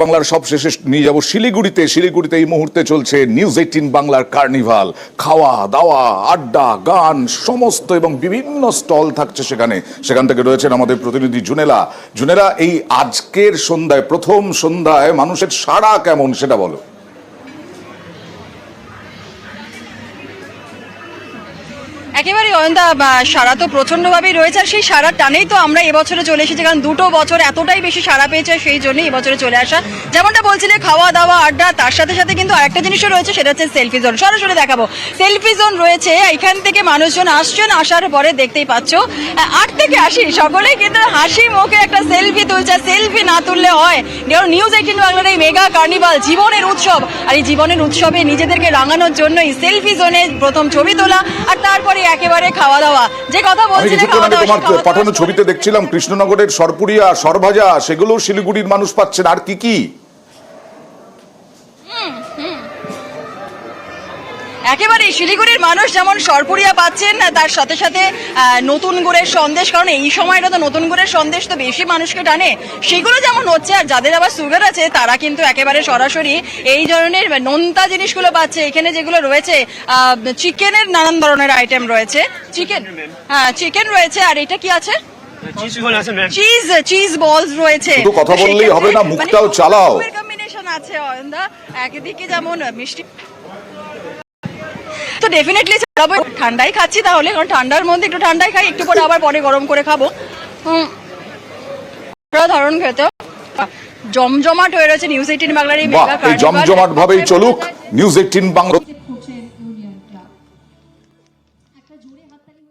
বাংলার সব শেষে নিয়ে যাব শিলিগুড়িতে এই মুহূর্তে চলছে নিউজ 18 বাংলার কার্নিভাল। খাওয়া দাওয়া, আড্ডা, গান সমস্ত এবং বিভিন্ন স্টল থাকছে সেখান থেকে রয়েছেন আমাদের প্রতিনিধি জুনেলা। এই আজকের সন্ধ্যায়, প্রথম সন্ধ্যায় মানুষের সাড়া কেমন সেটা বলো। একেবারে অয়ন্দা, সারা তো প্রচন্ডভাবেই রয়েছে, আর সেই সারা টানেই তো আমরা এবছরে চলে এসেছি, কারণ দুটো বছর এতটাই বেশি সারা পেয়েছে, সেই জন্যই এবছরে চলে আসা। যেমনটা বলছিলে, খাওয়া দাওয়া আড্ডা, তার সাথে সাথে কিন্তু আরেকটা জিনিসও রয়েছে, সেটা হচ্ছে সেলফি জোন। সরাসরি দেখাবো, সেলফি জোন রয়েছে। এখান থেকে মানুষজন আসছেন, আসার পরে দেখতেই পাচ্ছ 8 থেকে 80 সকলেই কিন্তু হাসি মুখে একটা সেলফি তুলছে। সেলফি না তুললে হয়? নিউজ 18 বাংলার এই মেগা কার্নিভাল জীবনের উৎসব, আর এই জীবনের উৎসবে নিজেদেরকে রাঙানোর জন্যই সেলফি জোনে প্রথম ছবি তোলা, আর তারপরে একেবারে খাওয়া দাওয়া। যে কথা বলছিলেন, তোমার পাঠানো ছবিতে দেখছিলাম কৃষ্ণনগরের সরপুরিয়া, সরভাজা, সেগুলো শিলিগুড়ির মানুষ পাচ্ছেন। আর কি একেবারে শিলিগুড়ির মানুষ যেমন সরপুরিয়া পাচ্ছেন, তার সাথে সাথে নতুন গুড়ের সন্দেশ, কারণ এই সময়টা তো নতুন গুড়ের সন্দেশ তো বেশি মানুষকে টানে, সেগুলো যেমন হচ্ছে। আর যাদের আবার সুগার আছে তারা কিন্তু একেবারে সরাসরি এই ধরনের নোনতা জিনিসগুলো পাচ্ছে। এখানে যেগুলো রয়েছে চিকেনের নানান ধরনের আইটেম রয়েছে, চিকেন রয়েছে। আর এটা কি আছে? চিজ বলস রয়েছে। কথা বললেই হবে না, মুখটাও চালাও। কম্বিনেশন আছে অয়ন্দা, একদিকে যেমন মিষ্টি, তো ডেফিনেটলি ঠান্ডাই খাচ্ছি তাহলে, কারণ ঠান্ডার মধ্যে একটু ঠান্ডাই খাই, একটু পরে আবার পরে গরম করে খাবো। ধরুন খেতে জমজমাট হয়ে রয়েছে নিউজ 18 বাংলার এই মেগা কার্নিভাল। জমজমাট ভাবেই চলুক নিউজ 18 বাংলা।